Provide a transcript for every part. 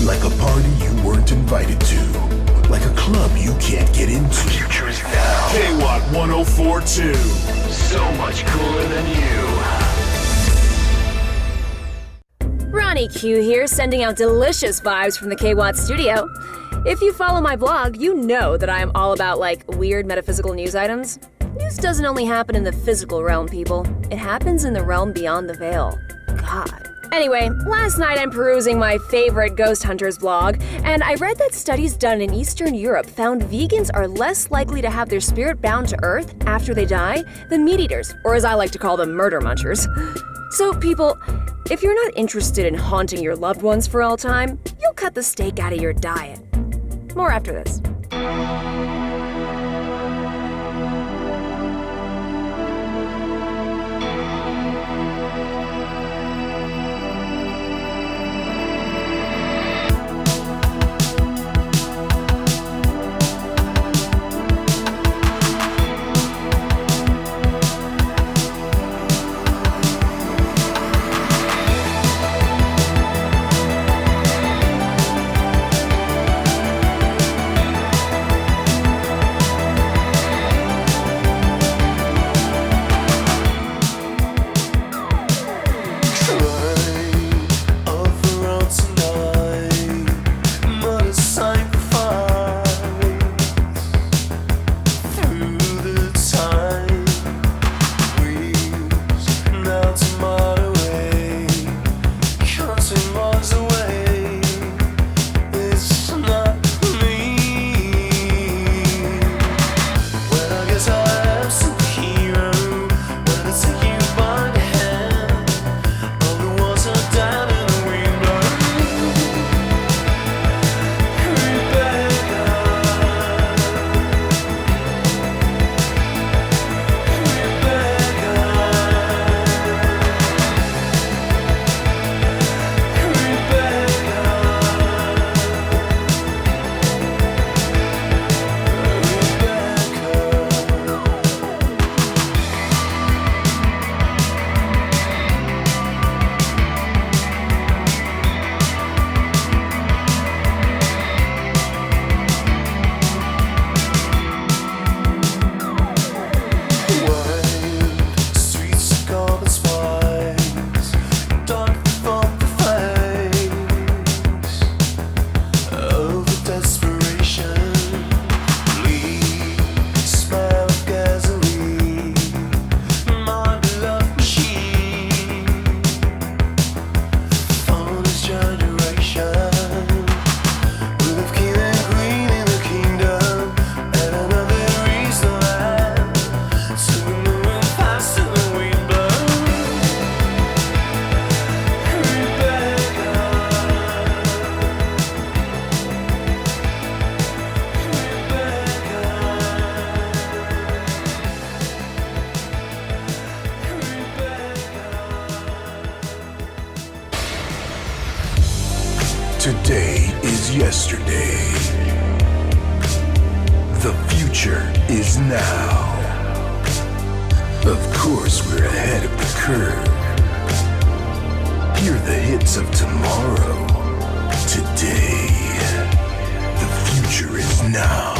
Like a party you weren't invited to. Like a club you can't get into. The future is now. K-Watt 1042. So much cooler than you. Ronnie Q here, sending out delicious vibes from the K-Watt studio. If you follow my blog, you know that I am all about, weird metaphysical news items. News doesn't only happen in the physical realm, people. It happens in the realm beyond the veil. God. Anyway, last night I'm perusing my favorite ghost hunters blog, and I read that studies done in Eastern Europe found vegans are less likely to have their spirit bound to Earth after they die than meat eaters, or as I like to call them, murder munchers. So, people, if you're not interested in haunting your loved ones for all time, you'll cut the steak out of your diet. More after this. Today is yesterday. The future is now. Of course, we're ahead of the curve. Hear the hits of tomorrow. Today. The future is now.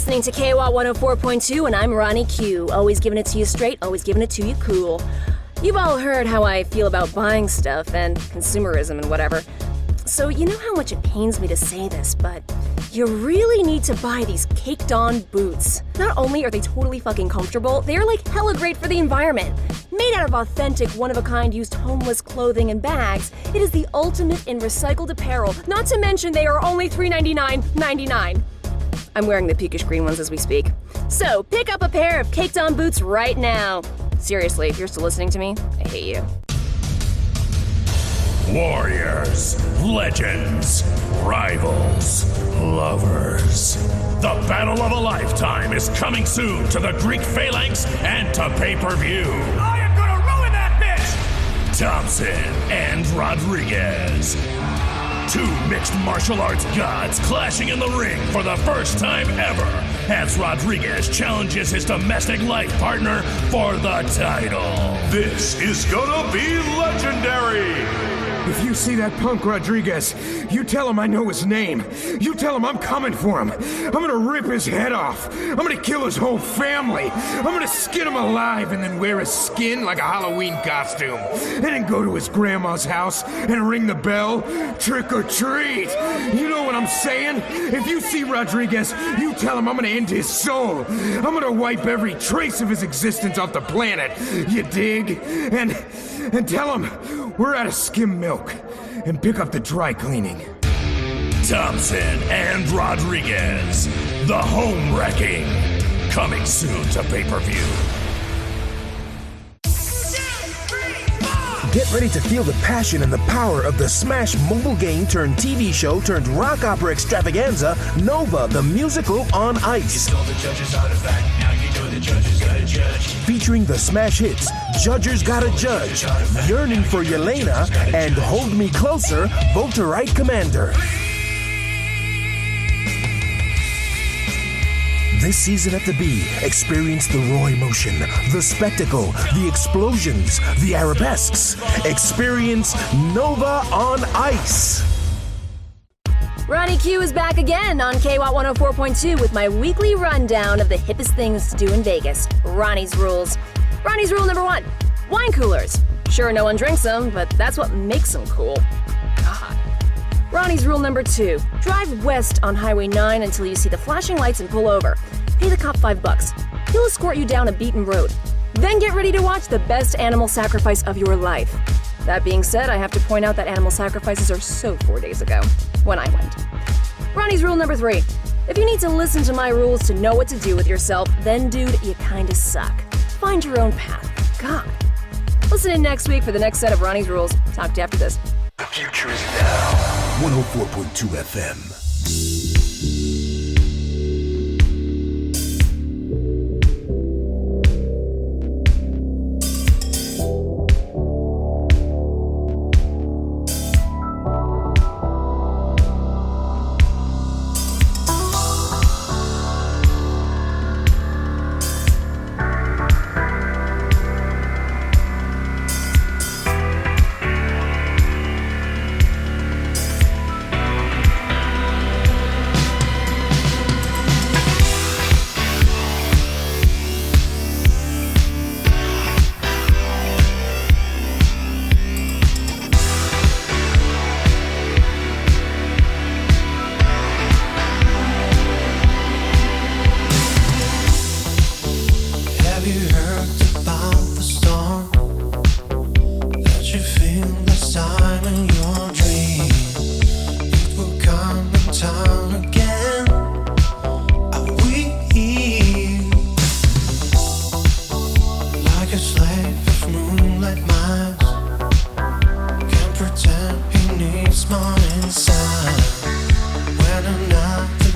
listening to KWAT 104.2, and I'm Ronnie Q. Always giving it to you straight, always giving it to you cool. You've all heard how I feel about buying stuff and consumerism and whatever. So you know how much it pains me to say this, but you really need to buy these caked-on boots. Not only are they totally fucking comfortable, they're like hella great for the environment. Made out of authentic, one-of-a-kind used homeless clothing and bags, it is the ultimate in recycled apparel, not to mention they are only $3.99.99. I'm wearing the pinkish green ones as we speak. So pick up a pair of caked-on boots right now. Seriously, if you're still listening to me, I hate you. Warriors, legends, rivals, lovers. The battle of a lifetime is coming soon to the Greek Phalanx and to pay-per-view. I am gonna ruin that bitch! Thompson and Rodriguez. Two mixed martial arts gods clashing in the ring for the first time ever as Rodriguez challenges his domestic life partner for the title. This is gonna be legendary! If you see that punk Rodriguez, you tell him I know his name. You tell him I'm coming for him. I'm gonna rip his head off. I'm gonna kill his whole family. I'm gonna skin him alive and then wear his skin like a Halloween costume. And then go to his grandma's house and ring the bell. Trick or treat. You know what I'm saying? If you see Rodriguez, you tell him I'm gonna end his soul. I'm gonna wipe every trace of his existence off the planet. You dig? And tell him we're out of skim milk and pick up the dry cleaning. Thompson and Rodriguez, the home wrecking, coming soon to pay-per-view. Get ready to feel the passion and the power of the Smash mobile game turned TV show turned rock opera extravaganza, Nova, the musical on ice. Featuring the Smash hits, Judgers Gotta Judge, Yearning for Yelena, and Hold Me Closer, Vote to Right Commander. This season at the B, experience the raw emotion, the spectacle, the explosions, the arabesques. Experience Nova on Ice. Ronnie Q is back again on KWAT 104.2 with my weekly rundown of the hippest things to do in Vegas. Ronnie's rules. Ronnie's rule number 1, wine coolers. Sure, no one drinks them, but that's what makes them cool. God. Ronnie's rule number 2, drive west on Highway 9 until you see the flashing lights and pull over. Pay the cop $5. He'll escort you down a beaten road. Then get ready to watch the best animal sacrifice of your life. That being said, I have to point out that animal sacrifices are so 4 days ago, when I went. Ronnie's rule number 3, if you need to listen to my rules to know what to do with yourself, then dude, you kinda suck. Find your own path. God. Listen in next week for the next set of Ronnie's rules. Talk to you after this. The future is now. 104.2 FM.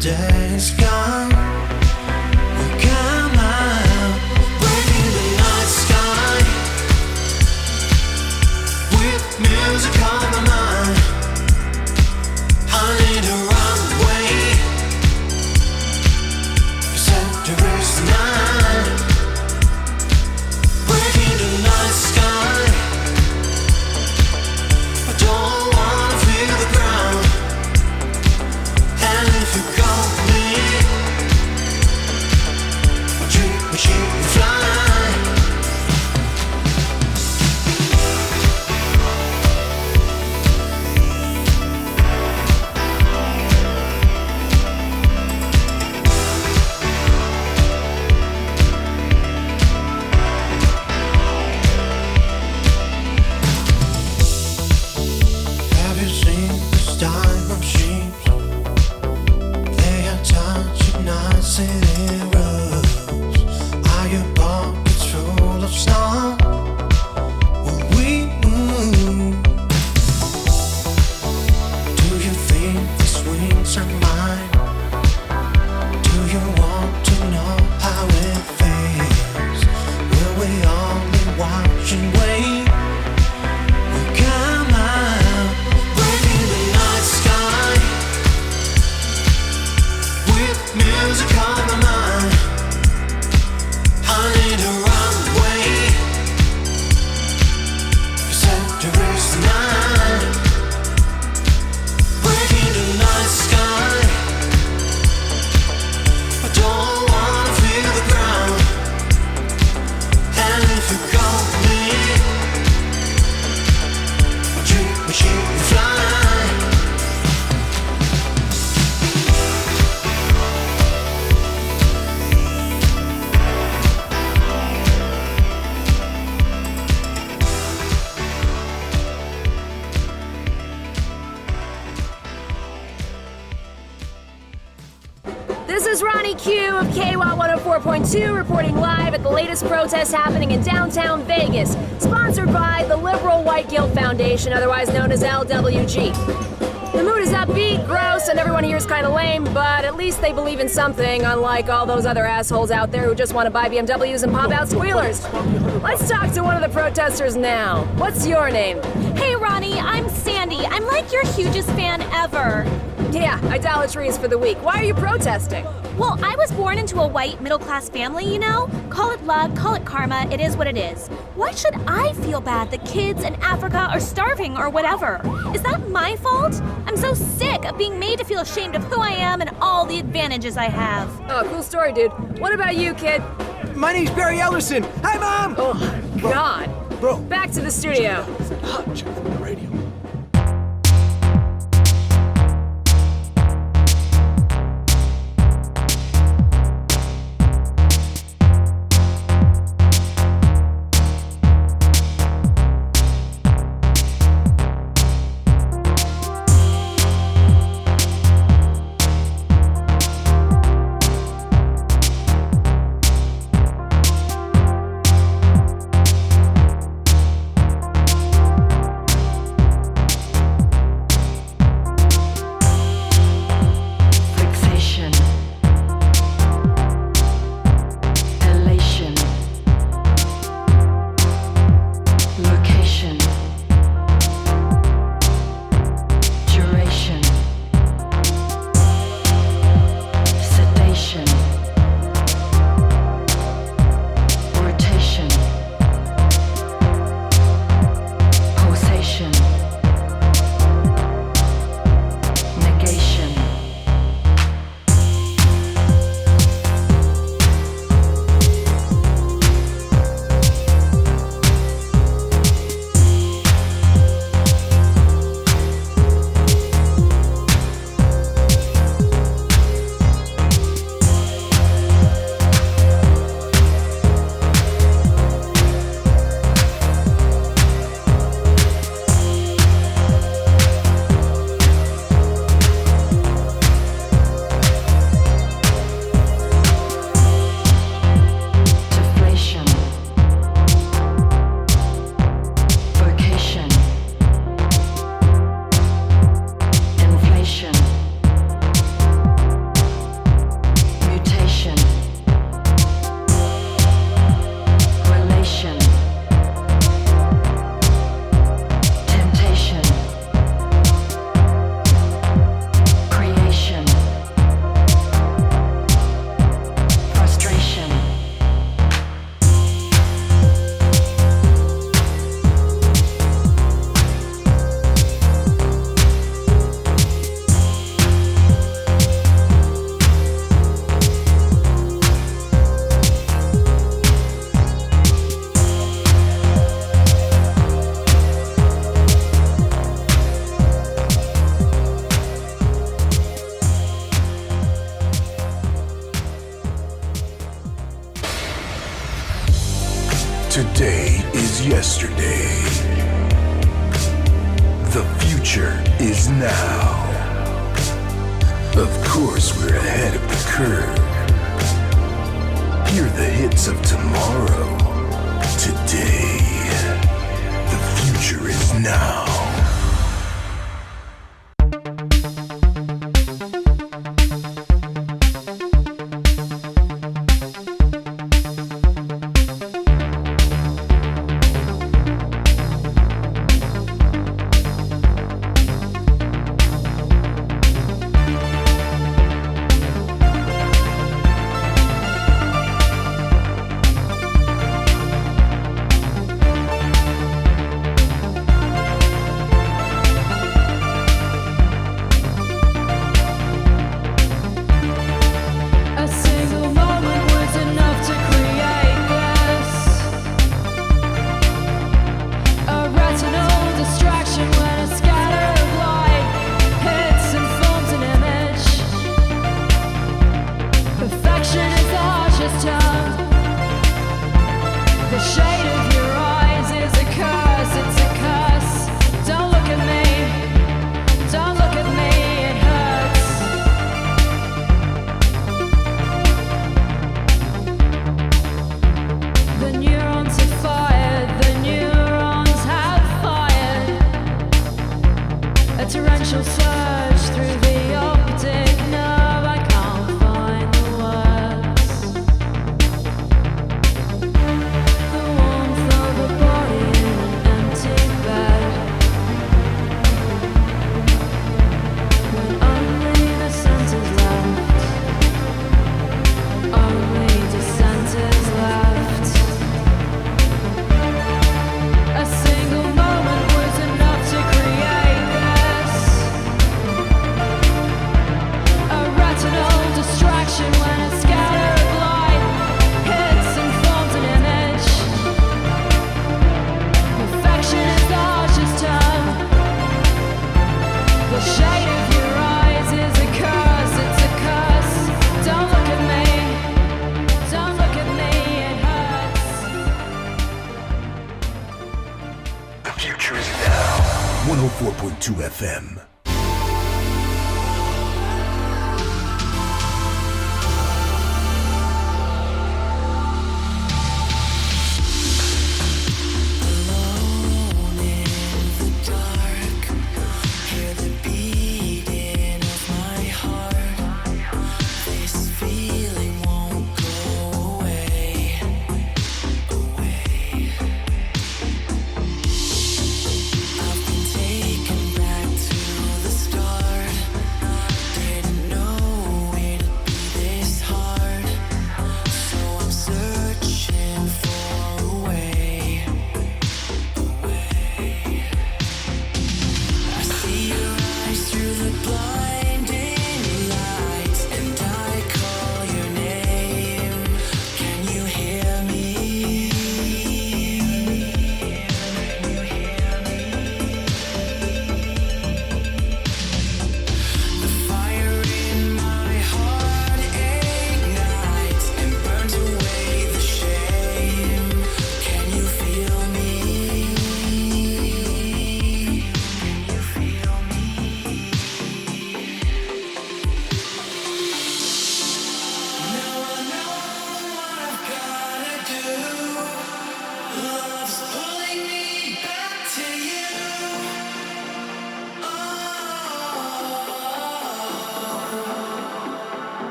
Day is gone. We come out breaking KWAT 104.2 reporting live at the latest protest happening in downtown Vegas, sponsored by the Liberal White Guilt Foundation, otherwise known as LWG. The mood is upbeat, gross, and everyone here is kind of lame, but at least they believe in something, unlike all those other assholes out there who just want to buy BMWs and pop out squealers. Let's talk to one of the protesters now. What's your name? Hey, Ronnie, I'm Sandy. I'm like your hugest fan ever. Yeah, idolatry is for the weak. Why are you protesting? Well, I was born into a white middle-class family, you know? Call it luck, call it karma, it is what it is. Why should I feel bad that kids in Africa are starving or whatever? Is that my fault? I'm so sick of being made to feel ashamed of who I am and all the advantages I have. Oh, cool story, dude. What about you, kid? My name's Barry Ellerson. Hi, Mom! Oh, God. Bro. Back to the studio. Check the radio. Today is yesterday. The future is now. Of course, we're ahead of the curve. Hear the hits of tomorrow. Today. The future is now. 94.2 FM.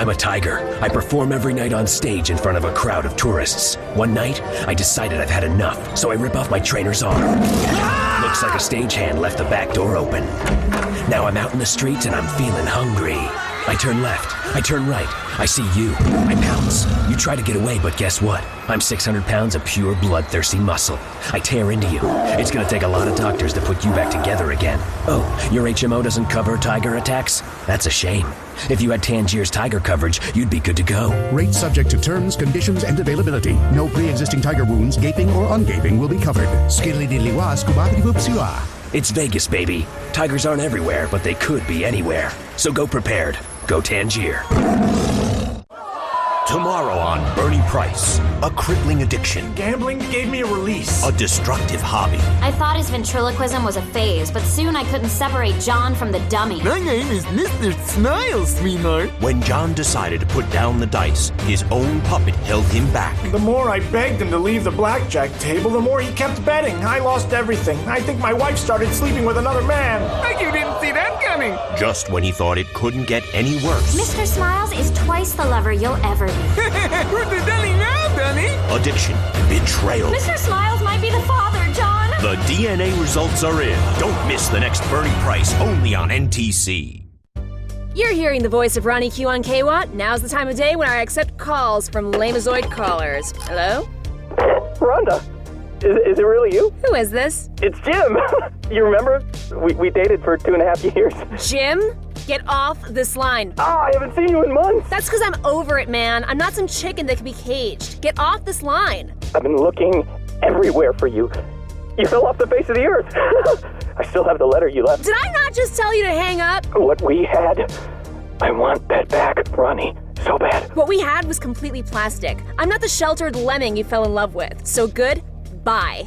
I'm a tiger. I perform every night on stage in front of a crowd of tourists. One night, I decided I've had enough, so I rip off my trainer's arm. Looks like a stagehand left the back door open. Now I'm out in the streets and I'm feeling hungry. I turn left, I turn right, I see you, I pounce. You try to get away, but guess what? I'm 600 pounds of pure bloodthirsty muscle. I tear into you. It's gonna take a lot of doctors to put you back together again. Oh, your HMO doesn't cover tiger attacks? That's a shame. If you had Tangier's tiger coverage, you'd be good to go. Rate subject to terms, conditions, and availability. No pre-existing tiger wounds, gaping or ungaping will be covered. It's Vegas, baby. Tigers aren't everywhere, but they could be anywhere. So go prepared. Go Tangier. Tomorrow on Bernie Price, a crippling addiction, Gambling gave me a release. a destructive hobby. I thought his ventriloquism was a phase, but soon I couldn't separate John from the dummy. My name is Mr. Smile, sweetheart. When John decided to put down the dice, his own puppet held him back. The more I begged him to leave the blackjack table, the more he kept betting. I lost everything. I think my wife started sleeping with another man. You didn't see that coming. Just when he thought it couldn't get any worse. Mr. Smiles is twice the lover you'll ever be. Who's the dummy now, dummy? Addiction, betrayal. Mr. Smiles might be the father, John. The DNA results are in. Don't miss the next Bernie Price, only on NTC. You're hearing the voice of Ronnie Q on KWAT. Now's the time of day when I accept calls from Lamazoid callers. Hello? Rhonda, is it really you? Who is this? It's Jim. You remember? We dated for 2.5 years. Jim? Get off this line. I haven't seen you in months. That's because I'm over it, man. I'm not some chicken that can be caged. Get off this line. I've been looking everywhere for you. You fell off the face of the earth. I still have the letter you left. Did I not just tell you to hang up? What we had, I want that back, Ronnie. So bad. What we had was completely plastic. I'm not the sheltered lemming you fell in love with. So good, bye.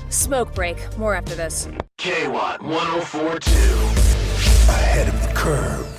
Smoke break. More after this. KWAT 1042. Ahead of the curve.